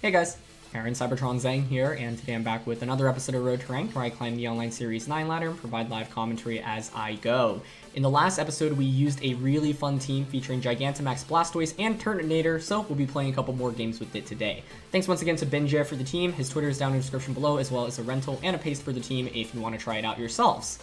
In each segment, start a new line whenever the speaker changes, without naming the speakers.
Hey guys, Aaron Cybertron Zhang here, and today I'm back with another episode of Road to Rank, where I climb the Online Series 9 ladder and provide live commentary as I go. In the last episode, we used a really fun team featuring Gigantamax, Blastoise, and Tornadus, so we'll be playing a couple more games with it today. Thanks once again to Binjie for the team. His Twitter is down in the description below, as well as a rental and a paste for the team if you want to try it out yourselves.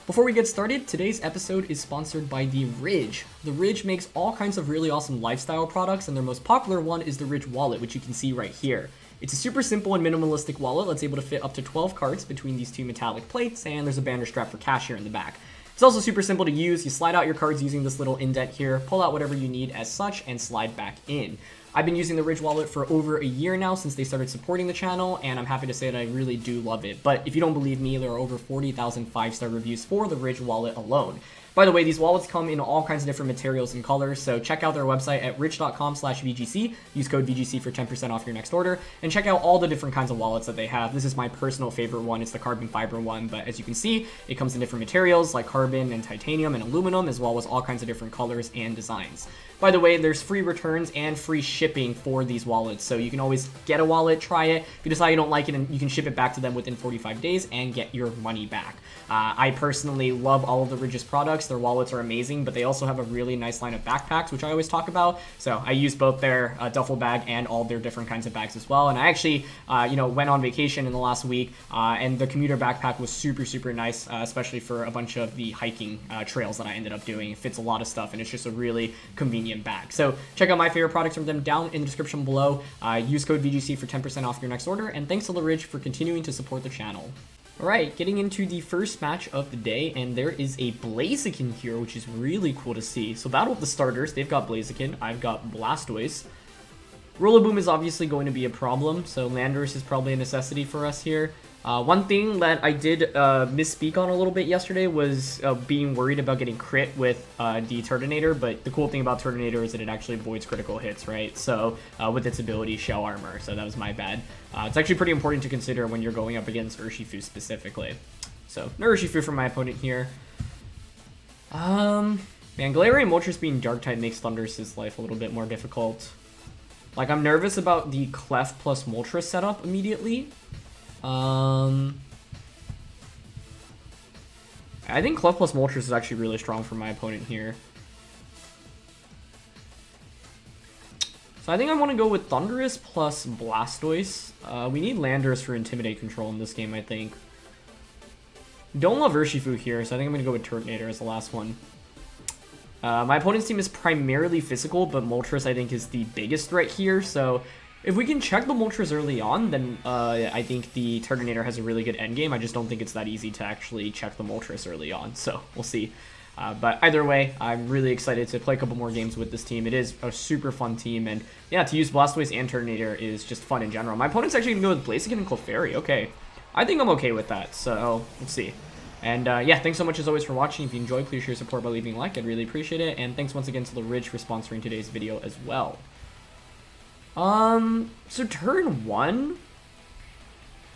Before we get started, today's episode is sponsored by the Ridge. The Ridge makes all kinds of really awesome lifestyle products, and their most popular one is the Ridge Wallet, which you can see right here. It's a super simple and minimalistic wallet that's able to fit up to 12 cards between these two metallic plates, and there's a banner strap for cash here in the back. It's also super simple to use. You slide out your cards using this little indent here, pull out whatever you need as such, and slide back in. I've been using the Ridge wallet for over a year now since they started supporting the channel, and I'm happy to say that I really do love it. But if you don't believe me, there are over 40,000 5-star reviews for the Ridge wallet alone. By the way, these wallets come in all kinds of different materials and colors, so check out their website at ridge.com/VGC, use code VGC for 10% off your next order, and check out all the different kinds of wallets that they have. This is my personal favorite one, it's the carbon fiber one, but as you can see, it comes in different materials like carbon and titanium and aluminum, as well as all kinds of different colors and designs. By the way, there's free returns and free shipping for these wallets, so you can always get a wallet, try it. If you decide you don't like it, and you can ship it back to them within 45 days and get your money back. I personally love all of the Ridge's products. Their wallets are amazing, but they also have a really nice line of backpacks, which I always talk about. So I use both their duffel bag and all their different kinds of bags as well. And I actually, went on vacation in the last week, and the commuter backpack was super, super nice, especially for a bunch of the hiking trails that I ended up doing. It fits a lot of stuff, and it's just a really convenient bag. So check out my favorite products from them down in the description below. Use code VGC for 10% off your next order, and thanks to the Ridge for continuing to support the channel. Alright, getting into the first match of the day, and there is a Blaziken here, which is really cool to see. So battle with the starters, they've got Blaziken, I've got Blastoise. Rillaboom is obviously going to be a problem, so Landorus is probably a necessity for us here. One thing that I did misspeak on a little bit yesterday was being worried about getting crit with the Tornadus, but the cool thing about Tornadus is that it actually avoids critical hits, right? So with its ability Shell Armor, so that was my bad. It's actually pretty important to consider when you're going up against Urshifu specifically. So no Urshifu from my opponent here. Man, Galarian Moltres being Dark type makes Thundurus' life a little bit more difficult. Like, I'm nervous about the Clef plus Moltres setup immediately. I think Clef plus Moltres is actually really strong for my opponent here. So I think I want to go with Thundurus plus Blastoise. We need Landorus for Intimidate control in this game, I think. Don't love Urshifu here, so I think I'm going to go with Tornadus as the last one. My opponent's team is primarily physical, but Moltres I think is the biggest threat here, so if we can check the Moltres early on, then I think the Tornadus has a really good endgame. I just don't think it's that easy to actually check the Moltres early on, so we'll see. But either way, I'm really excited to play a couple more games with this team. It is a super fun team, and yeah, to use Blastoise and Tornadus is just fun in general. My opponent's actually going to go with Blaziken and Clefairy. Okay, I think I'm okay with that, so let's see. And yeah, thanks so much as always for watching. If you enjoyed, please share your support by leaving a like. I'd really appreciate it. And thanks once again to the Ridge for sponsoring today's video as well. So turn 1,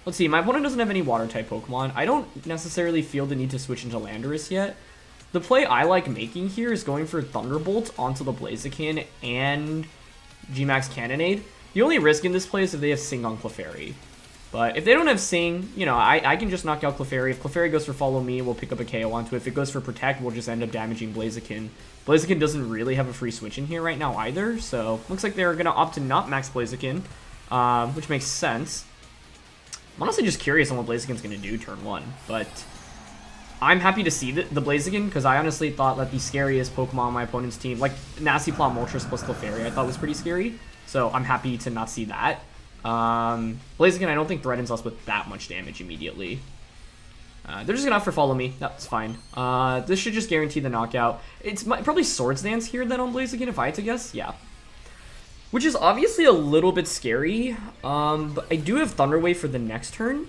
let's see, my opponent doesn't have any water type Pokemon. I don't necessarily feel the need to switch into Landorus yet. The play I like making here is going for Thunderbolt onto the Blaziken and G-Max Cannonade. The only risk in this play is if they have Sing on Clefairy. But if they don't have Sing, you know, I can just knock out Clefairy. If Clefairy goes for Follow Me, we'll pick up a KO onto it. If it goes for Protect, we'll just end up damaging Blaziken. Blaziken doesn't really have a free switch in here right now either, so looks like they're going to opt to not max Blaziken, which makes sense. I'm honestly just curious on what Blaziken's going to do turn 1, but I'm happy to see the Blaziken, because I honestly thought that the scariest Pokemon on my opponent's team, like Nasty Plot Moltres plus Clefairy, I thought was pretty scary, so I'm happy to not see that. Blaziken I don't think threatens us with that much damage immediately. They're just gonna opt for Follow Me. That's fine. This should just guarantee the knockout. It's probably Swords Dance here then on Blaziken if I had to guess. Yeah. Which is obviously a little bit scary. But I do have Thunder Wave for the next turn.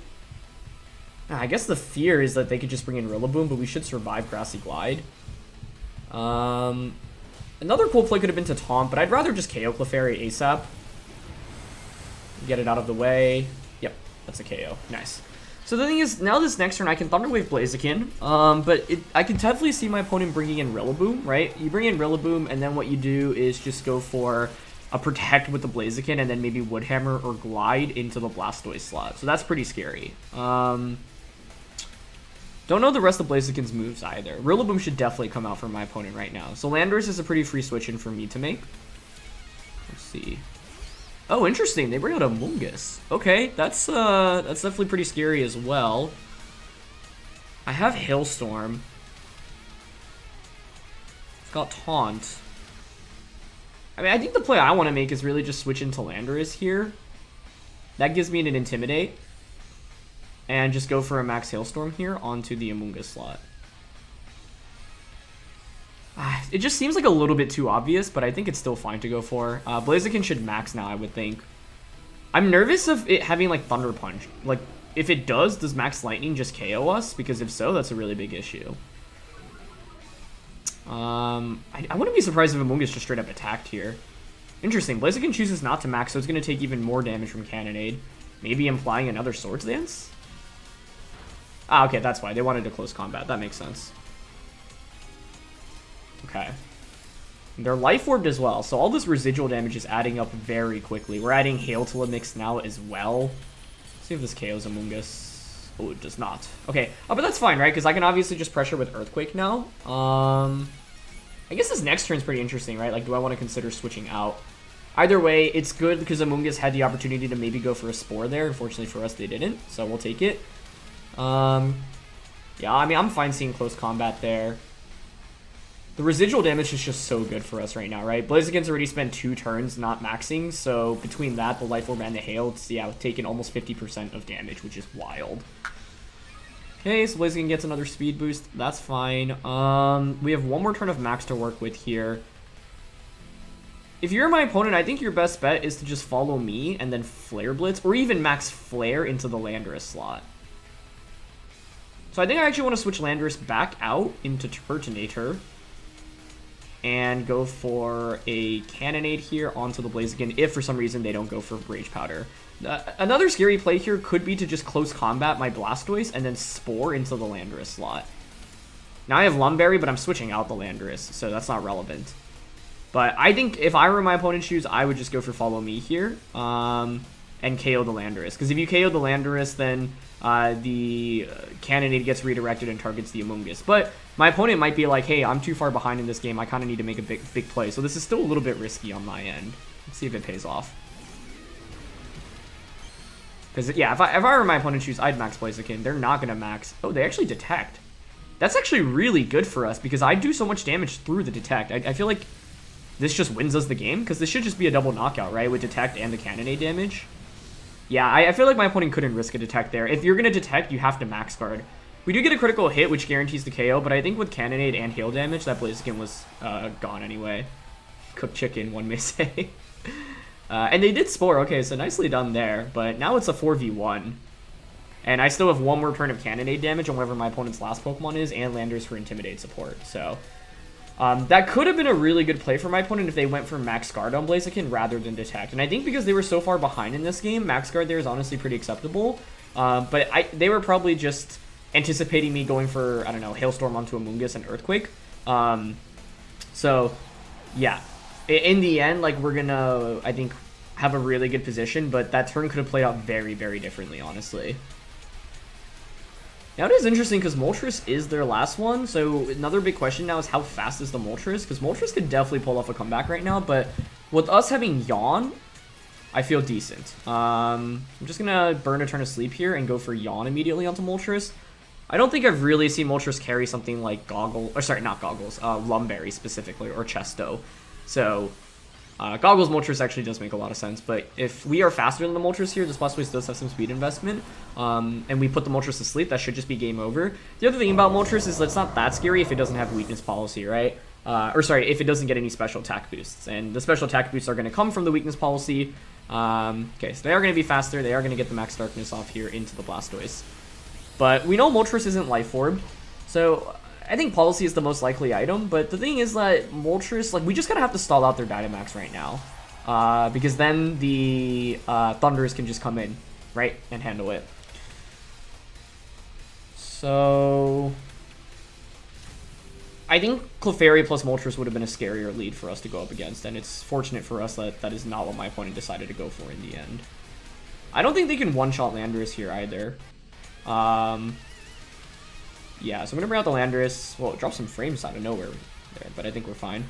I guess the fear is that they could just bring in Rillaboom, but we should survive Grassy Glide. Another cool play could have been to Taunt, but I'd rather just KO Clefairy ASAP. Get it out of the way. Yep, that's a KO. Nice. So the thing is, now this next turn I can Thunder Wave Blaziken, but I can definitely see my opponent bringing in Rillaboom, right? You bring in Rillaboom, and then what you do is just go for a Protect with the Blaziken, and then maybe Wood Hammer or Glide into the Blastoise slot. So that's pretty scary. Don't know the rest of Blaziken's moves either. Rillaboom should definitely come out for my opponent right now. So Landorus is a pretty free switch in for me to make. Let's see. Oh, interesting. They bring out Amoonguss. Okay, that's definitely pretty scary as well. I have Hailstorm. I've got Taunt. I mean, I think the play I want to make is really just switch into Landorus here. That gives me an Intimidate. And just go for a Max Hailstorm here onto the Amoonguss slot. It just seems like a little bit too obvious, but I think it's still fine to go for. Blaziken should max now, I would think. I'm nervous of it having, like, Thunder Punch. Like, if it does Max Lightning just KO us? Because if so, that's a really big issue. I wouldn't be surprised if Amoonguss just straight up attacked here. Interesting. Blaziken chooses not to max, so it's going to take even more damage from Cannonade. Maybe implying another Swords Dance? Ah, okay, that's why. They wanted to close combat. That makes sense. Okay. They're Life Orbed as well, so all this residual damage is adding up very quickly. We're adding Hail to the mix now as well. Let's see if this KOs Amoonguss. Oh, it does not. Okay, but that's fine, right? Because I can obviously just pressure with Earthquake now. I guess this next turn's pretty interesting, right? Like, do I want to consider switching out? Either way, it's good because Amoonguss had the opportunity to maybe go for a Spore there. Unfortunately for us, they didn't, so we'll take it. Yeah, I mean, I'm fine seeing close combat there. The residual damage is just so good for us right now, right? Blaziken's already spent 2 turns not maxing, so between that, the Life Orb, and the Hail, it's, yeah, taken almost 50% of damage, which is wild. Okay, so Blaziken gets another speed boost. That's fine. We have one more turn of max to work with here. If you're my opponent, I think your best bet is to just follow me and then Flare Blitz, or even max Flare into the Landorus slot. So I think I actually want to switch Landorus back out into Turtonator and go for a Cannonade here onto the Blaziken if for some reason they don't go for Rage Powder. Another scary play here could be to just close combat my Blastoise and then Spore into the Landorus slot. Now I have Lumberry, but I'm switching out the Landorus, so that's not relevant. But I think if I were in my opponent's shoes, I would just go for Follow Me here and KO the Landorus. Because if you KO the Landorus, then the Cannonade gets redirected and targets the Amoonguss. But my opponent might be like, hey, I'm too far behind in this game. I kind of need to make a big play. So this is still a little bit risky on my end. Let's see if it pays off. Because, yeah, if I were in my opponent's shoes, I'd max Blaziken. They're not going to max. Oh, they actually Detect. That's actually really good for us because I do so much damage through the Detect. I feel like this just wins us the game because this should just be a double knockout, right? With Detect and the Cannonade damage. Yeah, I feel like my opponent couldn't risk a Detect there. If you're going to Detect, you have to max guard. We do get a critical hit, which guarantees the KO, but I think with Cannonade and Hail damage, that Blaziken was gone anyway. Cooked chicken, one may say. And they did Spore. Okay, so nicely done there. But now it's a 4v1. And I still have one more turn of Cannonade damage on whatever my opponent's last Pokemon is, and Landorus for Intimidate support. So that could have been a really good play for my opponent if they went for Max Guard on Blaziken rather than Detect. And I think because they were so far behind in this game, Max Guard there is honestly pretty acceptable. But they were probably just anticipating me going for, I don't know, Hailstorm onto Amoonguss and Earthquake. So, yeah. In the end, like, we're gonna, I think, have a really good position, but that turn could have played out very, very differently, honestly. Now, it is interesting because Moltres is their last one, so another big question now is how fast is the Moltres? Because Moltres could definitely pull off a comeback right now, but with us having Yawn, I feel decent. I'm just gonna burn a turn of sleep here and go for Yawn immediately onto Moltres. I don't think I've really seen Moltres carry something like Lumberry specifically, or Chesto. So, Goggles Moltres actually does make a lot of sense, but if we are faster than the Moltres here, this Blastoise does have some speed investment, and we put the Moltres to sleep, that should just be game over. The other thing about Moltres is that it's not that scary if it doesn't have weakness policy, right? If it doesn't get any special attack boosts, and the special attack boosts are going to come from the weakness policy. Okay, so they are going to be faster, they are going to get the Max Darkness off here into the Blastoise. But we know Moltres isn't Life Orb, so I think Policy is the most likely item, but the thing is that Moltres, like, we just kind of have to stall out their Dynamax right now. Because then the Thundurus can just come in, right, and handle it. So I think Clefairy plus Moltres would have been a scarier lead for us to go up against, and it's fortunate for us that that is not what my opponent decided to go for in the end. I don't think they can one-shot Landorus here either. Yeah, so I'm going to bring out the Landorus. Well, drop some frames out of nowhere there, but I think we're fine.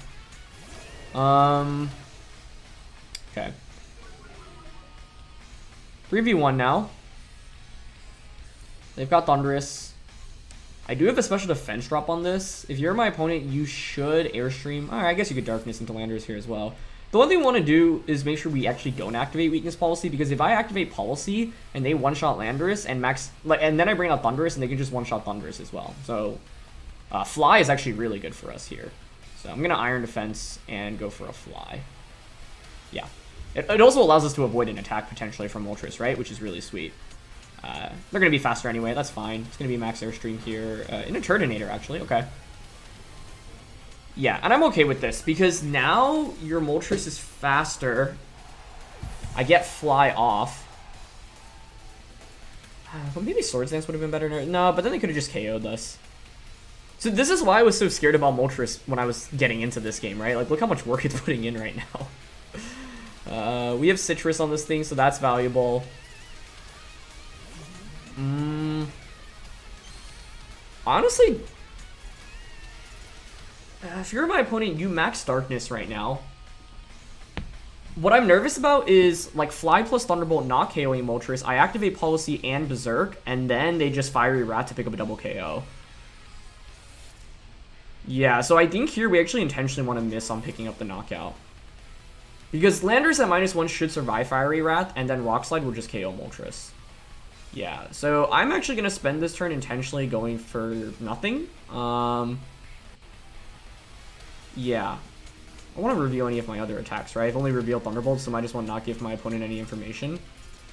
Okay. 3v1 now. They've got Thundurus. I do have a special defense drop on this. If you're my opponent, you should Airstream. Alright, I guess you could Darkness into Landorus here as well. The one thing we want to do is make sure we actually don't activate Weakness Policy, because if I activate Policy and they one-shot Landorus and and then I bring out Thundurus and they can just one-shot Thundurus as well. So, Fly is actually really good for us here. So I'm going to Iron Defense and go for a Fly. Yeah. It also allows us to avoid an attack potentially from Moltres, right? Which is really sweet. They're going to be faster anyway. That's fine. It's going to be Max Airstream here. In a Turtonator, actually. Okay. Yeah, and I'm okay with this because now your Moltres is faster. I get Fly off. But maybe Swords Dance would have been better. No, but then they could have just KO'd us. So this is why I was so scared about Moltres when I was getting into this game, right? Like, look how much work it's putting in right now. We have Citrus on this thing, so that's valuable. Honestly, if you're my opponent, you max Darkness right now. What I'm nervous about is, like, Fly plus Thunderbolt not KOing Moltres. I activate Policy and Berserk, and then they just Fiery Rat to pick up a double KO. Yeah, so I think here we actually intentionally want to miss on picking up the knockout. Because Landorus at -1 should survive Fiery Wrath, and then Rock Slide will just KO Moltres. Yeah, so I'm actually going to spend this turn intentionally going for nothing. Yeah. I want to reveal any of my other attacks, right? I've only revealed Thunderbolt, so I might as well not give my opponent any information.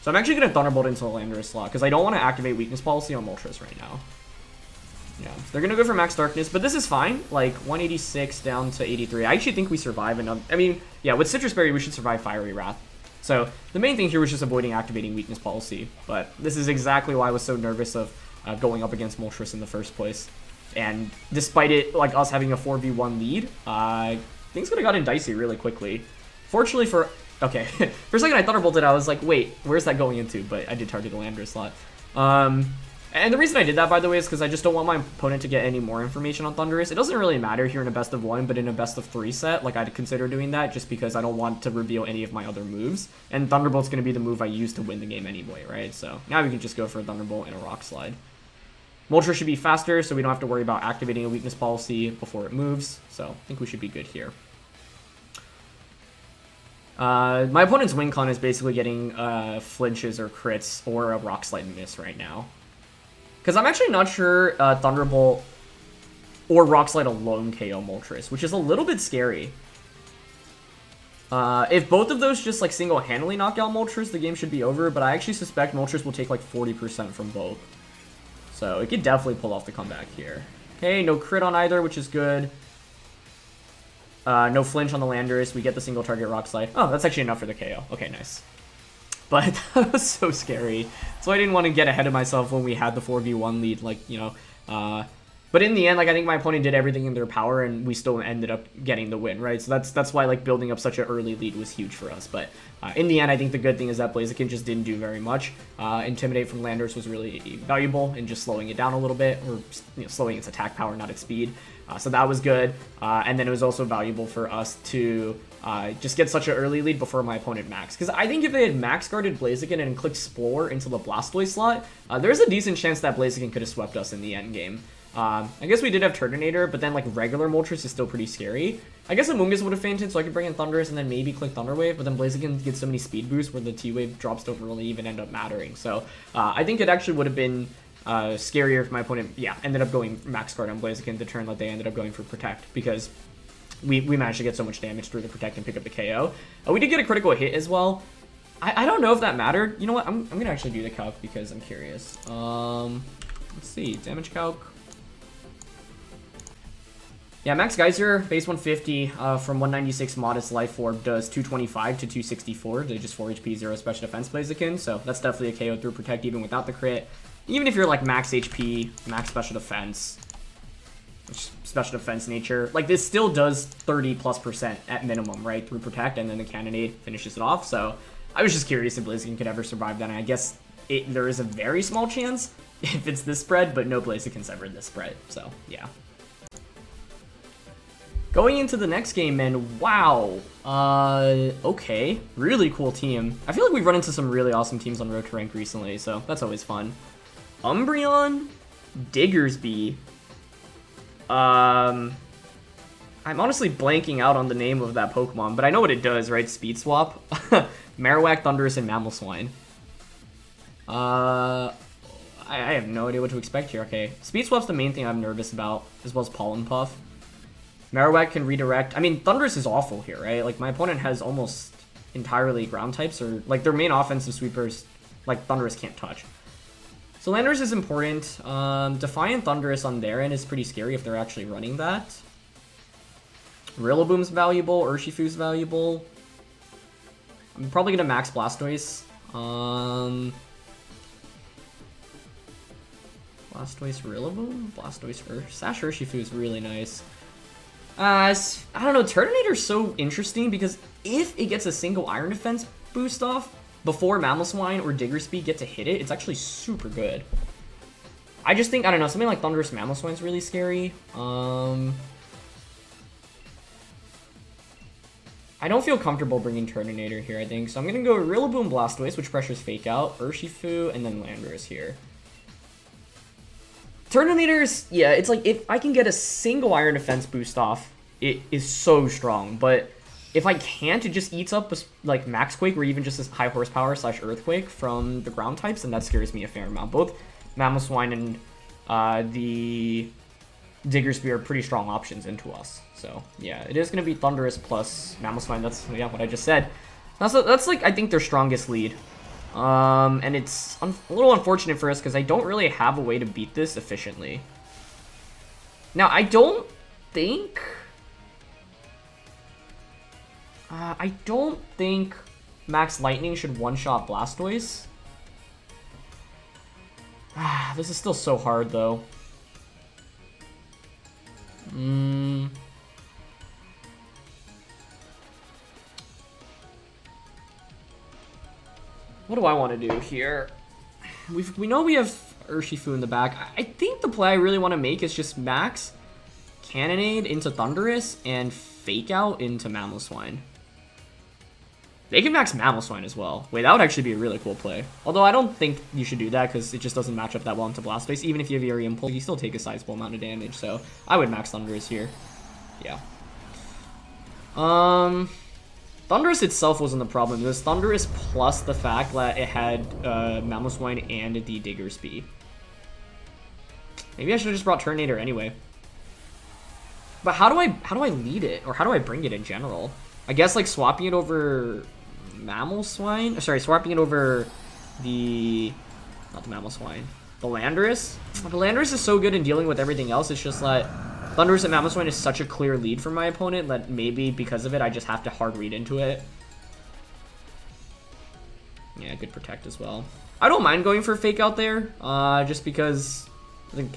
So I'm actually going to Thunderbolt into the Landorus slot, because I don't want to activate Weakness Policy on Moltres right now. Yeah, they're going to go for Max Darkness, but this is fine. Like, 186 down to 83. I actually think we survive enough. I mean, yeah, with Citrus Berry, we should survive Fiery Wrath. So the main thing here was just avoiding activating Weakness Policy. But this is exactly why I was so nervous of going up against Moltres in the first place. And despite it, like, us having a 4v1 lead, things could have gotten dicey really quickly. Fortunately for... Okay, for a second I Thunderbolted, I was like, wait, where's that going into? But I did target the Landorus slot. And the reason I did that, by the way, is because I just don't want my opponent to get any more information on Thundurus. It doesn't really matter here in a best of 1, but in a best of 3 set, like, I'd consider doing that just because I don't want to reveal any of my other moves. And Thunderbolt's going to be the move I use to win the game anyway, right? So now we can just go for a Thunderbolt and a Rock Slide. Moltres should be faster, so we don't have to worry about activating a Weakness Policy before it moves. So I think we should be good here. My opponent's win con is basically getting flinches or crits or a Rock Slide miss right now. Because I'm actually not sure Thunderbolt or Rock Slide alone KO Moltres, which is a little bit scary. If both of those just like single-handedly knock out Moltres, the game should be over, but I actually suspect Moltres will take like 40% from both. So it could definitely pull off the comeback here. Okay, no crit on either, which is good. No flinch on the Landorus. We get the single target Rock Slide. Oh, that's actually enough for the KO. Okay, nice. But that was so scary. So I didn't want to get ahead of myself when we had the 4v1 lead, like, you know. But in the end, like, I think my opponent did everything in their power, and we still ended up getting the win, right? So that's why, like, building up such an early lead was huge for us. But in the end, I think the good thing is that Blaziken just didn't do very much. Intimidate from Landorus was really valuable in just slowing it down a little bit, or, you know, slowing its attack power, not its speed. So that was good. And then it was also valuable for us to just get such an early lead before my opponent maxed. Because I think if they had max guarded Blaziken and clicked Spore into the Blastoise slot, there's a decent chance that Blaziken could have swept us in the end game. I guess we did have Turtonator, but then like regular Moltres is still pretty scary. I guess Amoonguss would have fainted, so I could bring in Thundurus and then maybe click Thunder Wave, but then Blaziken gets so many speed boosts where the T-Wave drops don't really even end up mattering. So I think it actually would have been scarier if my opponent, ended up going max guard on Blaziken the turn that they ended up going for Protect, because we managed to get so much damage through the Protect and pick up the KO. We did get a critical hit as well. I don't know if that mattered. You know what? I'm going to actually do the calc because I'm curious. Let's see. Damage calc. Yeah, Max Geyser, base 150 from 196 Modest Life Orb does 225 to 264. They just 4 HP, 0 special defense Blaziken. So that's definitely a KO through Protect even without the crit. Even if you're like max HP, max special defense, special defense nature. Like, this still does 30+% at minimum, right, through Protect, and then the Cannonade finishes it off. So I was just curious if Blaziken could ever survive that, and I guess there is a very small chance if it's this spread, but no Blaziken's ever this spread, so yeah. Going into the next game, man, wow. Okay, really cool team. I feel like we've run into some really awesome teams on Road to Rank recently, so that's always fun. Umbreon, Diggersby. I'm honestly blanking out on the name of that Pokemon, but I know what it does, right? Speed Swap. Marowak, Thundurus, and Mamoswine. I have no idea what to expect here. Okay, Speed Swap's the main thing I'm nervous about, as well as Pollen Puff. Marowak can redirect. I mean, Thundurus is awful here, right? Like, my opponent has almost entirely ground types, or, like, their main offensive sweepers, like, Thundurus can't touch. So Landorus is important. Defiant Thundurus on their end is pretty scary if they're actually running that. Rillaboom's valuable. Urshifu's valuable. I'm probably going to max Blastoise. Blastoise Rillaboom? Blastoise Sash Urshifu is really nice. I don't know, Tornadus so interesting because if it gets a single Iron Defense boost off before Mamoswine or Diggersby get to hit it, it's actually super good. I just think, I don't know, something like Thundurus Mamoswine is really scary. I don't feel comfortable bringing Tornadus here, I think. So I'm going to go Rillaboom Blastoise, which pressures Fake Out, Urshifu, and then Landorus here. Tornadus, yeah, it's like if I can get a single Iron Defense boost off, it is so strong. But if I can't, it just eats up like Max Quake or even just this High Horsepower / Earthquake from the ground types, and that scares me a fair amount. Both Mamoswine and the Diggersby are pretty strong options into us. So yeah, it is going to be Thundurus plus Mamoswine. That's what I just said. That's like I think their strongest lead. And it's a little unfortunate for us because I don't really have a way to beat this efficiently. Now I don't think Max Lightning should one-shot Blastoise. This is still so hard though. What do I want to do here? We know we have Urshifu in the back. I think the play I really want to make is just max Cannonade into Thundurus and Fake Out into Mamoswine. They can max Mamoswine as well. Wait, that would actually be a really cool play. Although I don't think you should do that because it just doesn't match up that well into Blastoise. Even if you have Aerial Impulse, you still take a sizable amount of damage. So I would max Thundurus here. Yeah. Thundurus itself wasn't the problem. It was Thundurus plus the fact that it had Mamoswine and the Diggersby. Maybe I should have just brought Tornadus anyway. But how do I lead it, or how do I bring it in general? I guess like swapping it over Mamoswine. Sorry, swapping it over not the Mamoswine, the Landorus. The Landorus is so good in dealing with everything else. It's just that Thundurus and Mamoswine is such a clear lead for my opponent that maybe because of it, I just have to hard read into it. Yeah, good Protect as well. I don't mind going for Fake Out there, just because I think,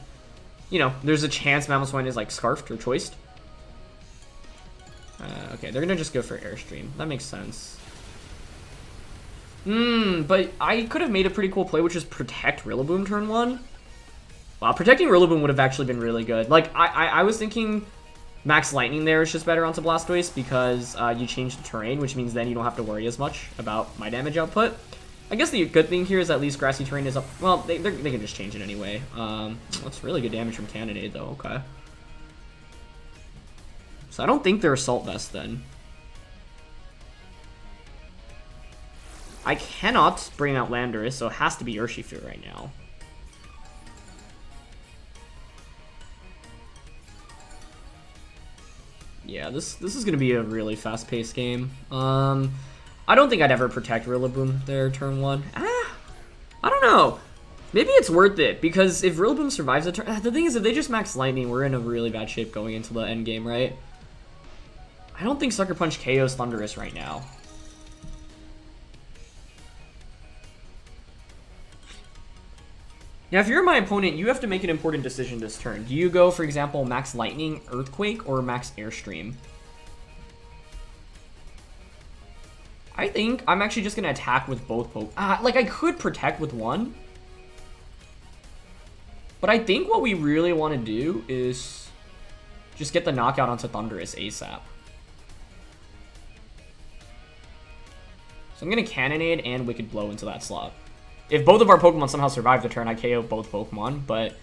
you know, there's a chance Mamoswine is like Scarfed or Choiced. Okay, they're gonna just go for Airstream. That makes sense. But I could have made a pretty cool play, which is Protect Rillaboom turn 1. Wow, protecting Rillaboom would have actually been really good. Like, I was thinking Max Lightning there is just better onto Blastoise because you change the terrain, which means then you don't have to worry as much about my damage output. I guess the good thing here is at least Grassy Terrain is up. Well, they can just change it anyway. That's really good damage from Cannonade, though. Okay. So I don't think they're Assault Vest, then. I cannot bring out Landorus, so it has to be Urshifu right now. Yeah, this is gonna be a really fast-paced game. I don't think I'd ever protect Rillaboom there turn 1. I don't know. Maybe it's worth it, because if Rillaboom survives the turn... The thing is, if they just max Lightning, we're in a really bad shape going into the end game, right? I don't think Sucker Punch KOs Thundurus right now. Now, if you're my opponent, you have to make an important decision this turn. Do you go, for example, max Lightning, Earthquake, or max Airstream? I think I'm actually just going to attack with both like, I could protect with one. But I think what we really want to do is just get the knockout onto Thundurus ASAP. So I'm going to Cannonade and Wicked Blow into that slot. If both of our Pokemon somehow survive the turn, I KO both Pokemon, but...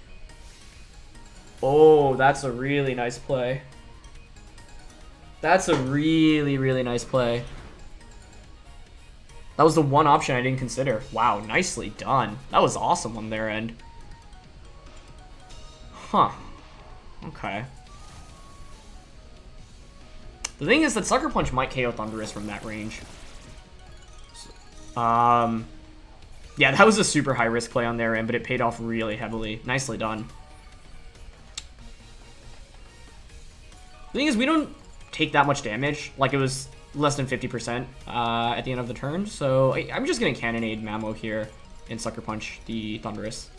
Oh, that's a really nice play. That's a really, really nice play. That was the one option I didn't consider. Wow, nicely done. That was awesome on their end. Huh. Okay. The thing is that Sucker Punch might KO Thundurus from that range. Yeah, that was a super high risk play on their end, but it paid off really heavily. Nicely done. The thing is, we don't take that much damage. Like, it was less than 50% at the end of the turn. So I'm just going to Cannonade Mamo here and Sucker Punch the Thundurus.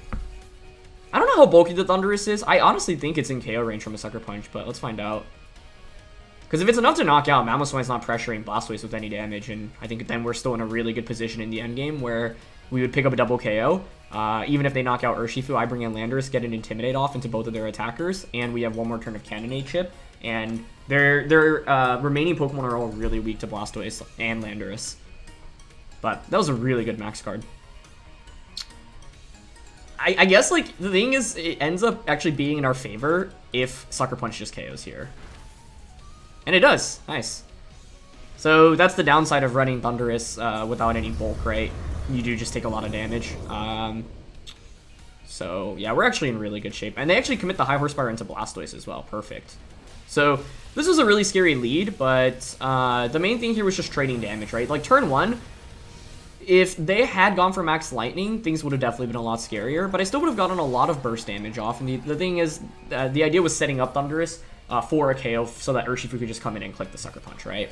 I don't know how bulky the Thundurus is. I honestly think it's in KO range from a Sucker Punch, but let's find out. Because if it's enough to knock out, Mamoswine's not pressuring Blastoise with any damage, and I think then we're still in a really good position in the endgame where we would pick up a double KO. Even if they knock out Urshifu, I bring in Landorus, get an Intimidate off into both of their attackers, and we have one more turn of Cannonade Chip, and their remaining Pokemon are all really weak to Blastoise and Landorus. But that was a really good max card. I guess, like, the thing is, it ends up actually being in our favor if Sucker Punch just KOs here. And it does. Nice. So that's the downside of running Thundurus without any bulk, right? You do just take a lot of damage. So, yeah, we're actually in really good shape. And they actually commit the High Horsepower into Blastoise as well. Perfect. So this was a really scary lead, but the main thing here was just trading damage, right? Like, turn one, if they had gone for Max Lightning, things would have definitely been a lot scarier, but I still would have gotten a lot of burst damage off. And the thing is, the idea was setting up Thundurus for a KO so that Urshifu could just come in and click the Sucker Punch, right?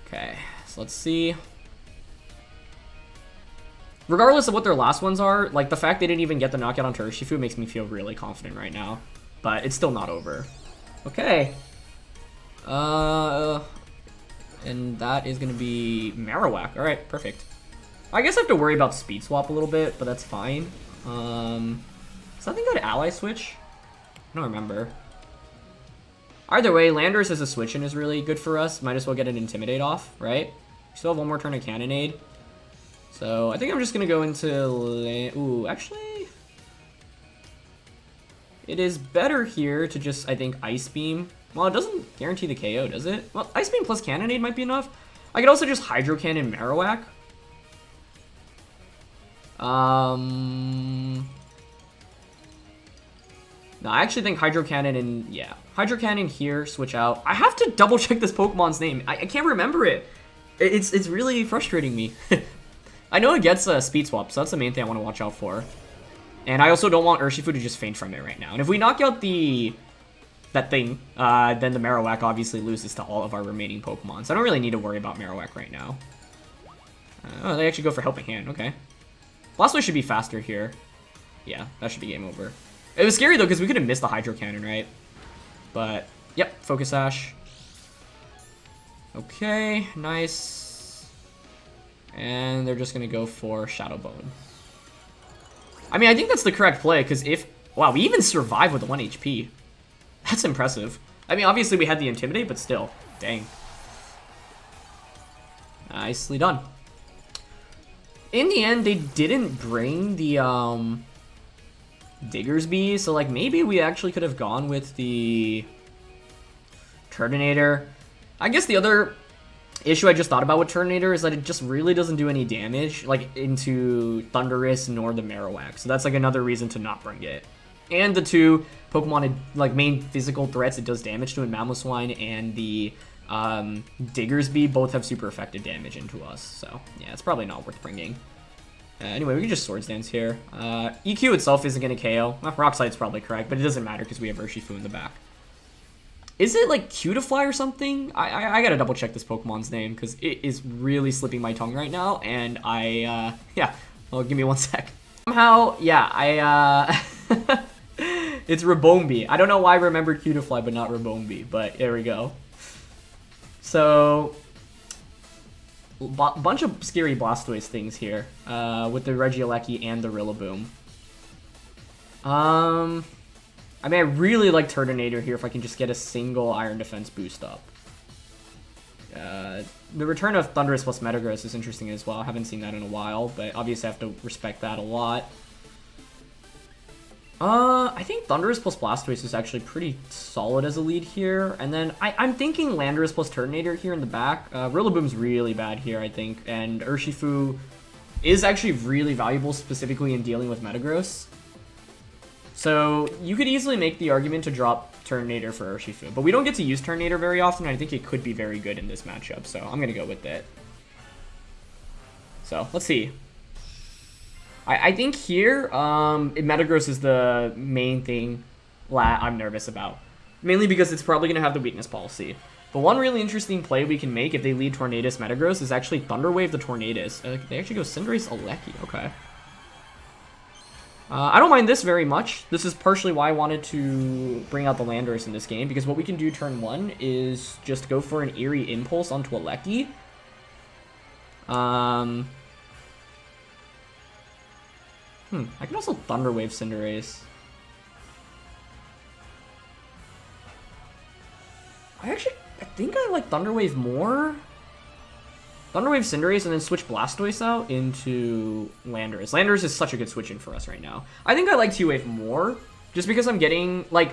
Okay, so let's see. Regardless of what their last ones are, like, the fact they didn't even get the knockout onto Urshifu makes me feel really confident right now. But it's still not over. Okay. And that is going to be Marowak. Alright, perfect. I guess I have to worry about Speed Swap a little bit, but that's fine. Something good Ally Switch? I don't remember. Either way, Landorus as a switch-in is really good for us. Might as well get an Intimidate off, right? We still have one more turn of Cannonade. So I think I'm just going to go into... Ooh, actually... It is better here to just, I think, Ice Beam. Well, it doesn't guarantee the KO, does it? Well, Ice Beam plus Cannonade might be enough. I could also just Hydro Cannon Marowak. No, I actually think Hydro Cannon and, yeah. Hydro Cannon here, switch out. I have to double check this Pokemon's name. I can't remember it. It's really frustrating me. I know it gets a Speed Swap, so that's the main thing I want to watch out for. And I also don't want Urshifu to just faint from it right now. And if we knock out that thing, then the Marowak obviously loses to all of our remaining Pokemon. So I don't really need to worry about Marowak right now. Oh, they actually go for Helping Hand. Okay. Blastoise should be faster here. Yeah, that should be game over. It was scary, though, because we could have missed the Hydro Cannon, right? But, yep, Focus Sash. Okay, nice. And they're just going to go for Shadow Bone. I mean, I think that's the correct play, because if... Wow, we even survived with 1 HP. That's impressive. I mean, obviously we had the Intimidate, but still. Dang. Nicely done. In the end, they didn't bring the, Diggersby, so, like, maybe we actually could have gone with the Turtonator. I guess the other issue I just thought about with Turtonator is that it just really doesn't do any damage, like, into Thundurus nor the Marowak. So that's, like, another reason to not bring it. And the two Pokemon, like, main physical threats it does damage to in Mamoswine and the Diggersby both have super effective damage into us. So, yeah, it's probably not worth bringing. Anyway, we can just Swords Dance here. EQ itself isn't going to KO. Well, Rock Slide's probably correct, but it doesn't matter because we have Urshifu in the back. Is it like Cutiefly or something? I gotta double check this Pokemon's name because it is really slipping my tongue right now, and yeah, well, give me 1 sec. Somehow, yeah, it's Ribombee. I don't know why I remembered Cutiefly, but not Ribombee, but there we go. So, bunch of scary Blastoise things here, with the Regieleki and the Rillaboom. I mean, I really like Tornadus here if I can just get a single Iron Defense boost up. The return of Thundurus plus Metagross is interesting as well. I haven't seen that in a while, but obviously I have to respect that a lot. I think Thundurus plus Blastoise is actually pretty solid as a lead here. And then I'm thinking Landorus plus Tornadus here in the back. Rillaboom's really bad here, I think. And Urshifu is actually really valuable, specifically in dealing with Metagross. So you could easily make the argument to drop Tornadus for Urshifu. But we don't get to use Tornadus very often. I think it could be very good in this matchup. So I'm going to go with it. So let's see. I think here, Metagross is the main thing I'm nervous about. Mainly because it's probably going to have the weakness policy. But one really interesting play we can make if they lead Tornadus Metagross is actually Thunder Wave the Tornadus. They actually go Cinderace Regieleki. Okay. I don't mind this very much. This is partially why I wanted to bring out the Landorus in this game, because what we can do turn 1 is just go for an Eerie Impulse onto a Regieleki. I can also Thunder Wave Cinderace. I think I like Thunder Wave more. Thunder Wave Cinderace and then switch Blastoise out into Landorus. Landorus is such a good switch in for us right now. I think I like T-Wave more, just because I'm getting, like,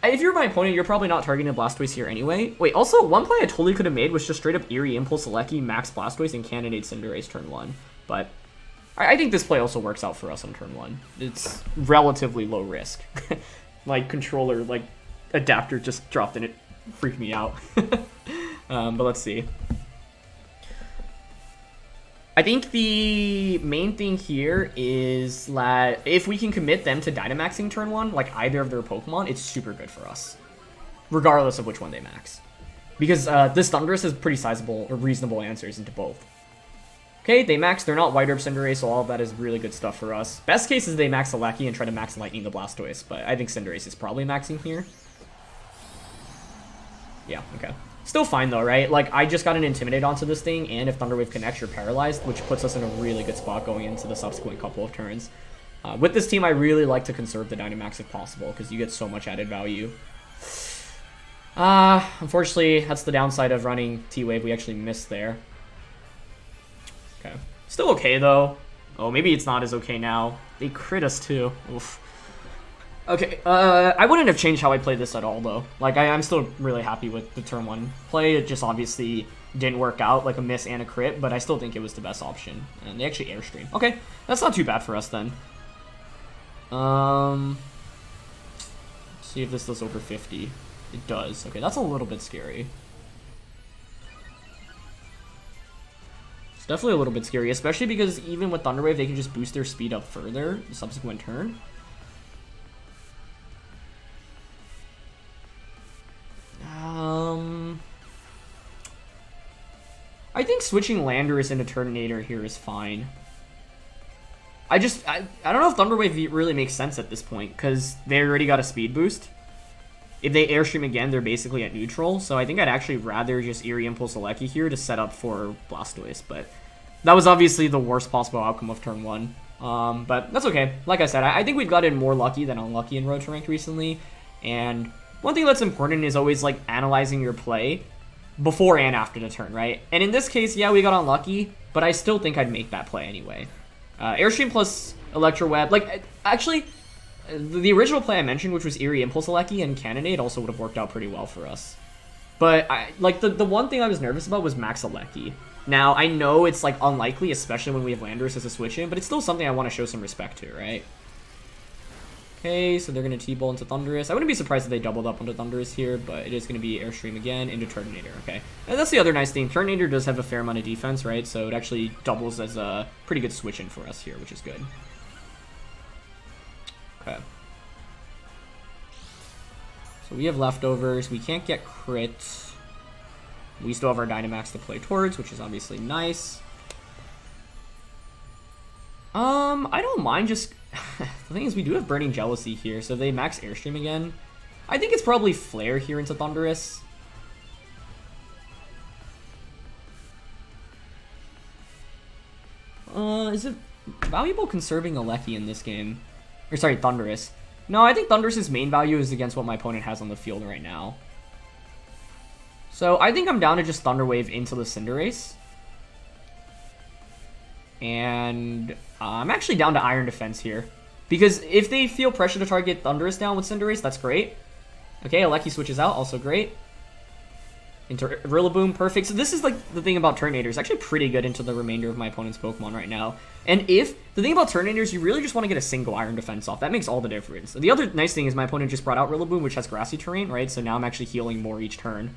if you're my opponent, you're probably not targeting Blastoise here anyway. Wait, also, one play I totally could have made was just straight up Eerie Impulse Regieleki, Max Blastoise, and Cannonade Cinderace turn 1. But I think this play also works out for us on turn 1. It's relatively low risk. Like, controller, like, adapter just dropped and it freaked me out. But let's see. I think the main thing here is that if we can commit them to Dynamaxing turn 1, like either of their Pokemon, it's super good for us. Regardless of which one they max. Because this Thundurus has pretty sizable or reasonable answers into both. Okay, they max, they're not White Herb Cinderace, so all of that is really good stuff for us. Best case is they max Regieleki and try to max Lightning the Blastoise, but I think Cinderace is probably maxing here. Yeah, okay. Still fine though, right? Like, I just got an Intimidate onto this thing, and if Thunder Wave connects, you're paralyzed, which puts us in a really good spot going into the subsequent couple of turns. With this team, I really like to conserve the Dynamax if possible, because you get so much added value. Unfortunately, that's the downside of running T-Wave. We actually missed there. Okay. Still okay, though. Oh, maybe it's not as okay now. They crit us, too. Oof. Okay, I wouldn't have changed how I played this at all, though. Like, I'm still really happy with the turn 1 play. It just obviously didn't work out, like a miss and a crit, but I still think it was the best option. And they actually Airstream. Okay, that's not too bad for us, then. Let's see if this does over 50. It does. Okay, that's a little bit scary. It's definitely a little bit scary, especially because even with Thunder Wave, they can just boost their speed up further the subsequent turn. I think switching Landorus into Tornadus here is fine. I don't know if Thunder Wave really makes sense at this point, because they already got a speed boost. If they Airstream again, they're basically at neutral, so I think I'd actually rather just Eerie Impulse Regieleki here to set up for Blastoise, but that was obviously the worst possible outcome of turn 1. But that's okay. Like I said, I think we've gotten more lucky than unlucky in Road to Ranked recently, and one thing that's important is always, like, analyzing your play before and after the turn, right? And in this case, yeah, we got unlucky, but I still think I'd make that play anyway. Airstream plus Electro Web, like, actually, the original play I mentioned, which was Eerie Impulse Regieleki and Cannonade, also would have worked out pretty well for us. But, the one thing I was nervous about was Max Regieleki. Now, I know it's, like, unlikely, especially when we have Landorus as a switch-in, but it's still something I want to show some respect to, right? Okay, so they're going to T-Bolt into Thundurus. I wouldn't be surprised if they doubled up onto Thundurus here, but it is going to be Airstream again into Tornadus. Okay, and that's the other nice thing. Tornadus does have a fair amount of defense, right? So it actually doubles as a pretty good switch-in for us here, which is good. Okay. So we have leftovers. We can't get crit. We still have our Dynamax to play towards, which is obviously nice. I don't mind just... The thing is, we do have Burning Jealousy here, so if they max Airstream again, I think it's probably Flare here into Thundurus. Is it valuable conserving Regieleki in this game? Or sorry, Thundurus. No, I think Thundurus' main value is against what my opponent has on the field right now. So I think I'm down to just Thunder Wave into the Cinderace. And I'm actually down to Iron Defense here. Because if they feel pressure to target Thundurus down with Cinderace, that's great. Okay, Regieleki switches out, also great. Into Rillaboom, perfect. So this is like the thing about Tornadus. It's actually pretty good into the remainder of my opponent's Pokemon right now. And the thing about Tornadus, you really just want to get a single Iron Defense off. That makes all the difference. The other nice thing is my opponent just brought out Rillaboom, which has grassy terrain, right? So now I'm actually healing more each turn.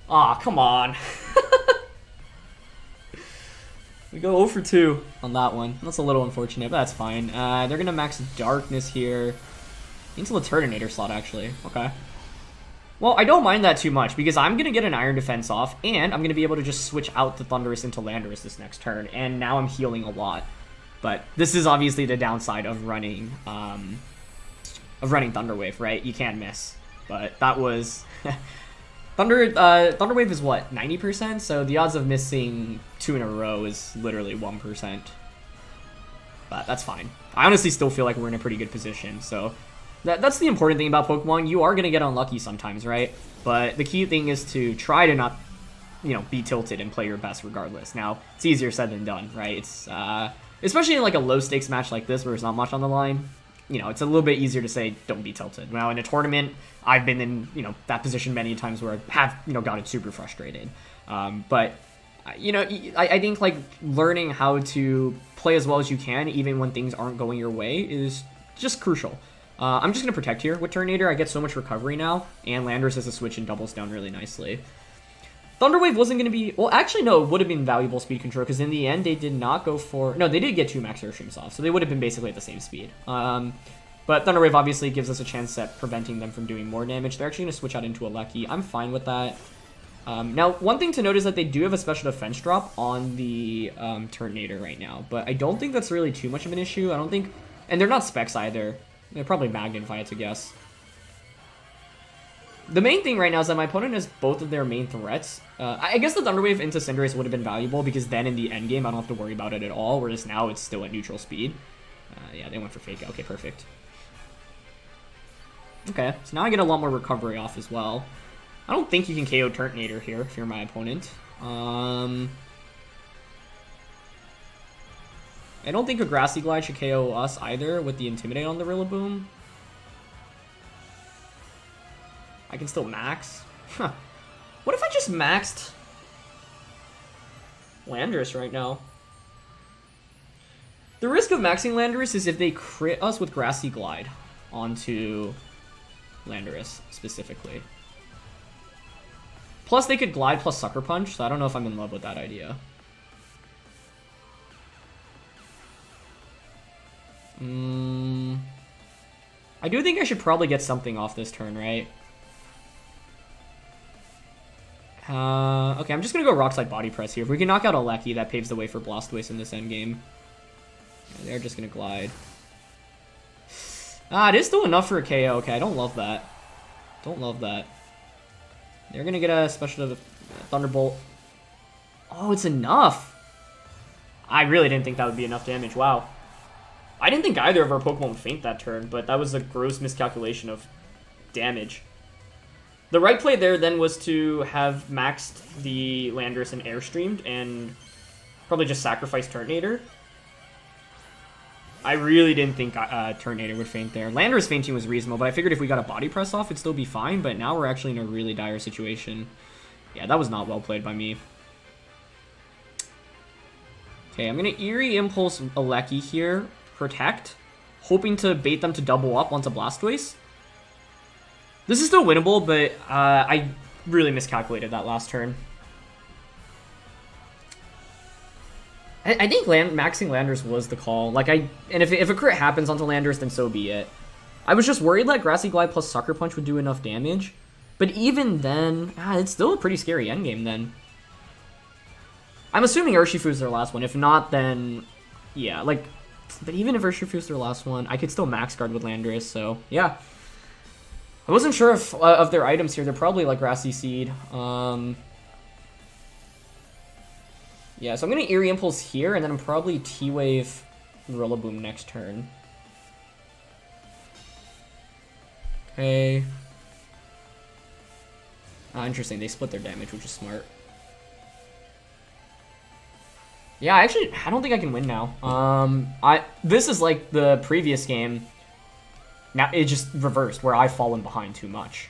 Ah, come on. We go 0 for 2 on that one. That's a little unfortunate, but that's fine. They're going to max Darkness here. Into the Turtonator slot, actually. Okay. Well, I don't mind that too much, because I'm going to get an Iron Defense off, and I'm going to be able to just switch out the Thundurus into Landorus this next turn, and now I'm healing a lot. But this is obviously the downside of running Thunder Wave, right? You can't miss. But that was... Thunder Wave is what, 90%? So the odds of missing 2 in a row is literally 1%. But that's fine. I honestly still feel like we're in a pretty good position, so... That's the important thing about Pokemon. You are going to get unlucky sometimes, right? But the key thing is to try to not, be tilted and play your best regardless. Now, it's easier said than done, right? It's especially in like a low-stakes match like this where there's not much on the line. It's a little bit easier to say, don't be tilted. Now, in a tournament, I've been in, that position many times where I have, gotten super frustrated. But I think, like, learning how to play as well as you can, even when things aren't going your way, is just crucial. I'm just going to Protect here with Tornador. I get so much recovery now, and Landorus has a switch and doubles down really nicely. Thunder Wave wasn't going to be... Well, actually, no, it would have been valuable speed control, because in the end, they did not go for... No, they did get 2 max Airstreams off, so they would have been basically at the same speed. But Thunder Wave obviously gives us a chance at preventing them from doing more damage. They're actually going to switch out into a Regieleki. I'm fine with that. Now, one thing to note is that they do have a special defense drop on the Tornador right now, but I don't think that's really too much of an issue. I don't think... And they're not specs either. They're probably Magnet, if I had to guess. The main thing right now is that my opponent has both of their main threats. I guess the Thunder Wave into Cinderace would have been valuable, because then in the end game I don't have to worry about it at all, whereas now it's still at neutral speed. Yeah, they went for Fake Out. Okay, perfect. Okay, so now I get a lot more recovery off as well. I don't think you can KO Turtonator here if you're my opponent. I don't think a Grassy Glide should KO us either with the Intimidate on the Rillaboom. I can still max. Huh. What if I just maxed Landorus right now? The risk of maxing Landorus is if they crit us with Grassy Glide onto Landorus specifically. Plus they could Glide plus Sucker Punch, so I don't know if I'm in love with that idea. I do think I should probably get something off this turn, right? Okay, I'm just gonna go Rock Slide Body Press here. If we can knock out a Regieleki, that paves the way for Blastoise in this endgame. Yeah, they're just gonna Glide. It is still enough for a KO. Okay, I don't love that. Don't love that. They're gonna get a special Thunderbolt. Oh, it's enough! I really didn't think that would be enough damage. Wow. I didn't think either of our Pokemon would faint that turn, but that was a gross miscalculation of damage. The right play there then was to have maxed the Landorus and Airstreamed and probably just sacrifice Turtonator. I really didn't think Turtonator would faint there. Landorus fainting was reasonable, but I figured if we got a Body Press off, it'd still be fine, but now we're actually in a really dire situation. Yeah, that was not well played by me. Okay, I'm going to Eerie Impulse Regieleki here. Protect, hoping to bait them to double up onto Blastoise. This is still winnable, but I really miscalculated that last turn. I think maxing Landorus was the call. Like and if a crit happens onto Landorus, then so be it. I was just worried that Grassy Glide plus Sucker Punch would do enough damage, but even then, it's still a pretty scary endgame then. I'm assuming Urshifu is their last one. If not, then yeah, like, but even if Urshifu's their last one, I could still max guard with Landorus, so yeah. I wasn't sure if of their items here. They're probably like Grassy Seed. Yeah, so I'm gonna Eerie Impulse here, and then I'm probably T-Wave Rillaboom next turn. Okay. Interesting. They split their damage, which is smart. Yeah, I don't think I can win now. This is like the previous game. Now it just reversed, where I've fallen behind too much.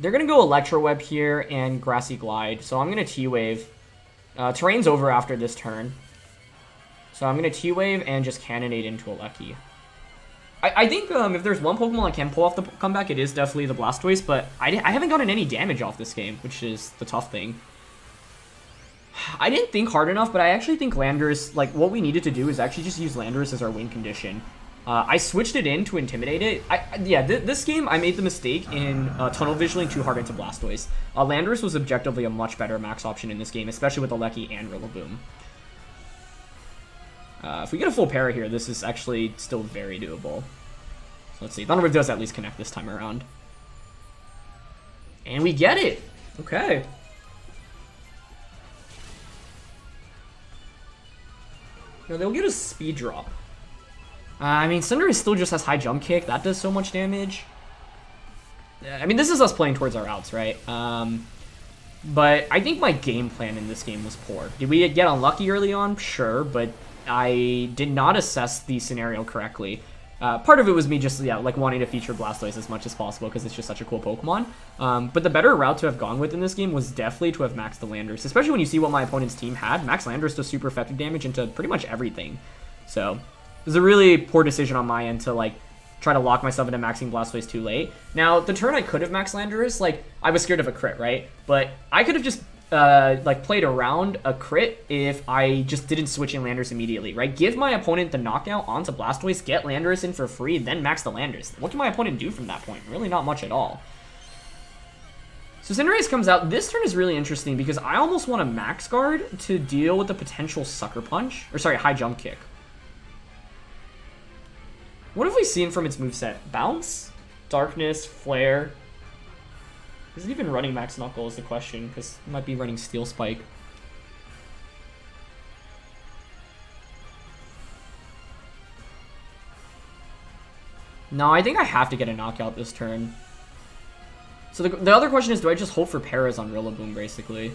They're gonna go Electro Web here and Grassy Glide, so I'm gonna T-Wave. Terrain's over after this turn. So I'm gonna T-Wave and just Cannonade into a Lucky. I think if there's one Pokemon that can pull off the comeback, it is definitely the Blastoise, but I haven't gotten any damage off this game, which is the tough thing. I didn't think hard enough, but I actually think Landorus, like, what we needed to do is actually just use Landorus as our win condition. I switched it in to intimidate it. This game, I made the mistake in tunnel visioning too hard into Blastoise. Landorus was objectively a much better max option in this game, especially with Regieleki and Rillaboom. If we get a full para here, this is actually still very doable. So let's see. Thunderwave does at least connect this time around. And we get it! Okay. Now they'll get a speed drop. I mean, Cinderace still just has high jump kick. That does so much damage. I mean, this is us playing towards our outs, right? But I think my game plan in this game was poor. Did we get unlucky early on? Sure, but I did not assess the scenario correctly. Part of it was me just, like wanting to feature Blastoise as much as possible because it's just such a cool Pokemon. But the better route to have gone with in this game was definitely to have maxed the Landorus, especially when you see what my opponent's team had. Max Landorus does super effective damage into pretty much everything. So it was a really poor decision on my end to, like, try to lock myself into maxing Blastoise too late. Now, the turn I could have maxed Landorus, like, I was scared of a crit, right? But I could have just like played around a crit if I just didn't switch in Landorus immediately, right? Give my opponent the knockout onto Blastoise, get Landorus in for free, then max the Landorus. What can my opponent do from that point? Really not much at all. So Cinderace comes out. This turn is really interesting because I almost want to max guard to deal with the potential Sucker Punch. Or sorry, High Jump Kick. What have we seen from its moveset? Bounce? Darkness? Flare? Is it even running Max Knuckle is the question, because it might be running Steel Spike. No, I think I have to get a knockout this turn. So the other question is, do I just hope for paras on Rillaboom, basically?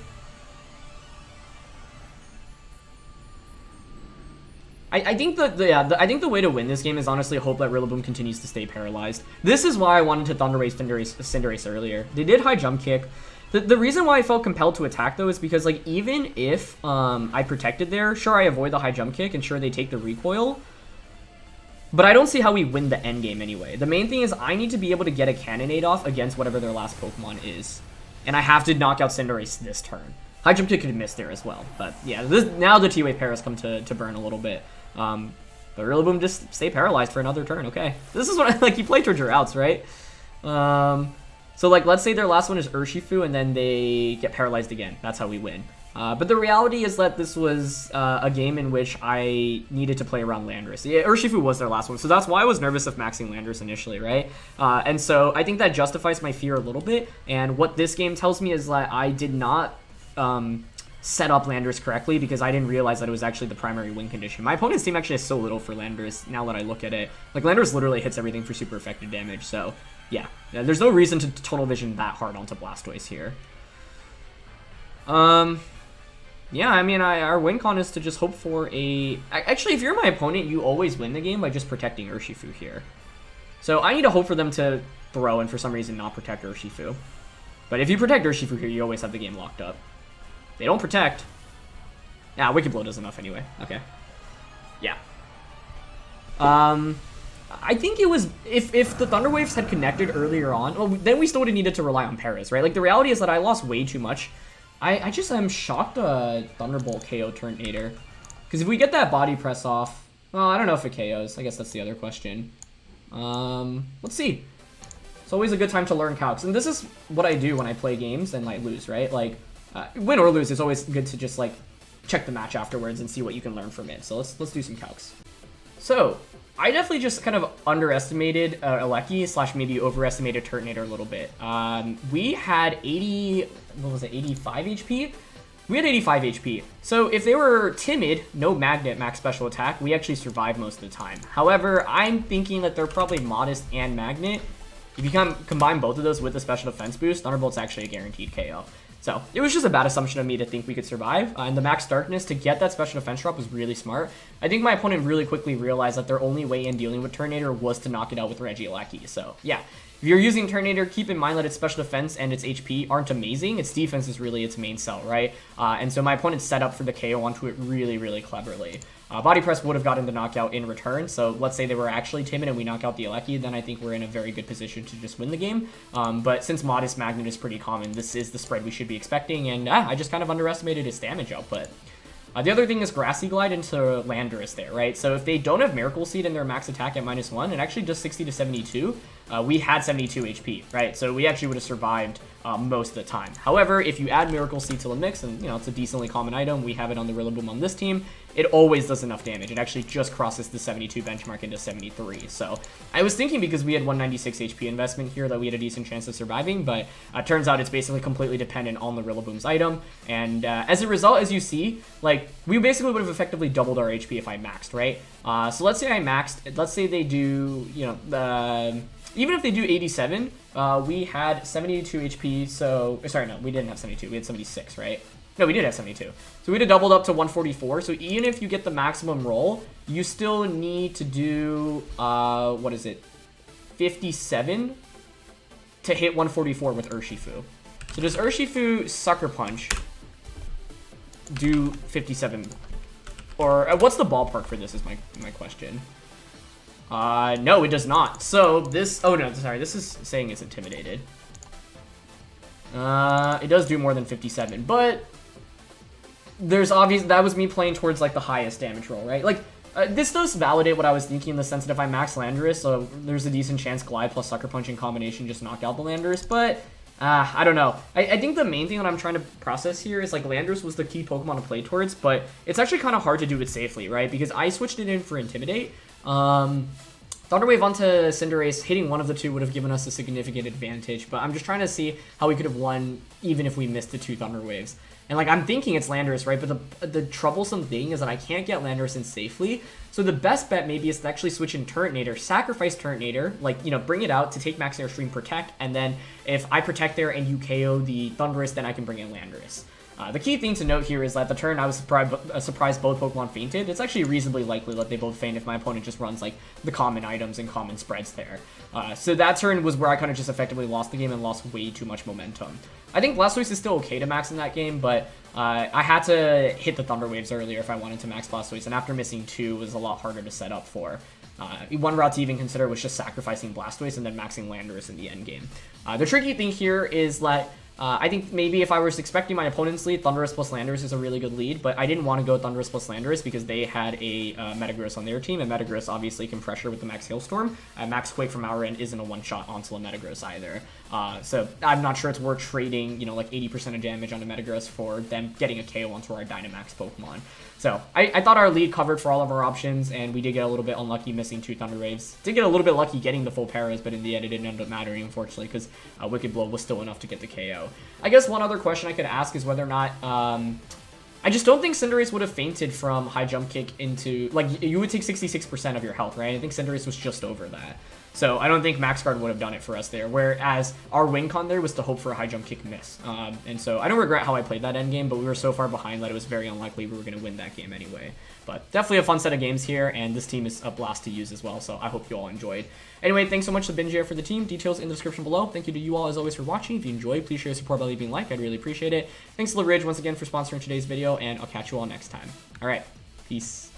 I think I think the way to win this game is honestly hope that Rillaboom continues to stay paralyzed. This is why I wanted to Thunder Wave Cinderace earlier. They did High Jump Kick. The reason why I felt compelled to attack, though, is because, like, even if I protected there, sure, I avoid the High Jump Kick, and sure, they take the recoil. But I don't see how we win the end game anyway. The main thing is I need to be able to get a Cannonade off against whatever their last Pokemon is. And I have to knock out Cinderace this turn. High Jump Kick could have missed there as well. But yeah, now the T-Wave paras come to burn a little bit. But Rillaboom just stay paralyzed for another turn. Okay, this is what like you play towards your outs, right? So like let's say their last one is Urshifu and then they get paralyzed again. That's how we win. But the reality is that this was a game in which I needed to play around Landorus. Yeah, Urshifu was their last one, so that's why I was nervous of maxing Landorus initially, right? And so I think that justifies my fear a little bit. And what this game tells me is that I did not set up Landorus correctly because I didn't realize that it was actually the primary win condition. My opponent's team actually has so little for Landorus now that I look at it. Like, Landorus literally hits everything for super effective damage, so yeah. There's no reason to tunnel vision that hard onto Blastoise here. Yeah, I mean, our win con is to just hope for a... Actually, if you're my opponent, you always win the game by just protecting Urshifu here. So I need to hope for them to throw and for some reason not protect Urshifu. But if you protect Urshifu here, you always have the game locked up. They don't protect. Yeah, Wicked Blow does enough anyway. Okay. Yeah. I think it was... If the Thunder Waves had connected earlier on, well, then we still would have needed to rely on paras, right? Like, the reality is that I lost way too much. I just am shocked Thunderbolt KO Tornadus. Because if we get that body press off... Well, I don't know if it KOs. I guess that's the other question. Let's see. It's always a good time to learn calcs. And this is what I do when I play games and like lose, right? Like win or lose, it's always good to just like check the match afterwards and see what you can learn from it. So let's do some calcs. So I definitely just kind of underestimated Regieleki / maybe overestimated Turtonator a little bit. We had 85 HP? We had 85 HP. So if they were timid, no magnet, max special attack, we actually survive most of the time. However, I'm thinking that they're probably modest and magnet. If you combine both of those with the special defense boost, Thunderbolt's actually a guaranteed KO. So it was just a bad assumption of me to think we could survive. And the max darkness to get that special defense drop was really smart. I think my opponent really quickly realized that their only way in dealing with Turtonator was to knock it out with Regieleki. So yeah, if you're using Turtonator, keep in mind that its special defense and its HP aren't amazing. Its defense is really its main sell, right? And so my opponent set up for the KO onto it really, really cleverly. Body Press would have gotten the knockout in return, so let's say they were actually timid and we knock out the Regieleki, then I think we're in a very good position to just win the game. But since Modest Magnet is pretty common, this is the spread we should be expecting, and I just kind of underestimated his damage output. The other thing is Grassy Glide into Landorus there, right? So if they don't have Miracle Seed in their max attack at -1, it actually does 60 to 72. We had 72 HP, right? So we actually would have survived most of the time. However, if you add Miracle Seed to the mix, and you know it's a decently common item, we have it on the Rillaboom on this team, it always does enough damage. It actually just crosses the 72 benchmark into 73. So I was thinking because we had 196 HP investment here that we had a decent chance of surviving, but turns out it's basically completely dependent on the Rillaboom's item. And as a result, as you see, like we basically would have effectively doubled our HP if I maxed, right? So let's say I maxed, let's say they do, you know, even if they do 87, we had 72 HP, so, sorry, no, we didn't have 72, we had 76, right? No, we did have 72. So we'd have doubled up to 144, so even if you get the maximum roll, you still need to do, what is it, 57 to hit 144 with Urshifu. So does Urshifu Sucker Punch do 57? Or what's the ballpark for this is my question. No, it does not. So this, oh no, sorry, this is saying it's intimidated. It does do more than 57, but there's that was me playing towards like the highest damage roll, right? Like this does validate what I was thinking in the sense that if I max Landorus, so there's a decent chance Glide plus Sucker Punch in combination just knock out the Landorus, but I don't know. I think the main thing that I'm trying to process here is like Landorus was the key Pokemon to play towards, but it's actually kind of hard to do it safely, right? Because I switched it in for Intimidate. Thunder Wave onto Cinderace, hitting one of the two would have given us a significant advantage, but I'm just trying to see how we could have won even if we missed the 2 Thunder Waves. And like, I'm thinking it's Landorus, right? But the troublesome thing is that I can't get Landorus in safely. So the best bet maybe is to actually switch in Turtonator, sacrifice Turtonator, like, you know, bring it out to take Max Airstream Protect, and then if I Protect there and you KO the Thundurus, then I can bring in Landorus. The key thing to note here is that the turn I was surprised both Pokemon fainted. It's actually reasonably likely that they both faint if my opponent just runs like the common items and common spreads there. So that turn was where I kind of just effectively lost the game and lost way too much momentum. I think Blastoise is still okay to max in that game, but I had to hit the Thunder Waves earlier if I wanted to max Blastoise, and after missing 2 was a lot harder to set up for. One route to even consider was just sacrificing Blastoise and then maxing Landorus in the end game. The tricky thing here is that I think maybe if I was expecting my opponent's lead, Thundurus plus Landorus is a really good lead, but I didn't want to go Thundurus plus Landorus because they had a Metagross on their team, and Metagross obviously can pressure with the Max Hailstorm. Max Quake from our end isn't a one-shot onto a Metagross either. So I'm not sure it's worth trading, you know, like 80% of damage on a Metagross for them getting a KO onto our Dynamax Pokemon. So I thought our lead covered for all of our options, and we did get a little bit unlucky missing 2 Thunder Waves. Did get a little bit lucky getting the full paras, but in the end it didn't end up mattering, unfortunately, because Wicked Blow was still enough to get the KO. I guess one other question I could ask is whether or not... I just don't think Cinderace would have fainted from High Jump Kick into... Like, you would take 66% of your health, right? I think Cinderace was just over that. So I don't think Max Guard would have done it for us there, whereas our win con there was to hope for a High Jump Kick miss. And so I don't regret how I played that endgame, but we were so far behind that it was very unlikely we were going to win that game anyway. But definitely a fun set of games here, and this team is a blast to use as well, so I hope you all enjoyed. Anyway, thanks so much to Binjie for the team. Details in the description below. Thank you to you all as always for watching. If you enjoyed, please share your support by leaving a like. I'd really appreciate it. Thanks to Ridge once again for sponsoring today's video, and I'll catch you all next time. All right, peace.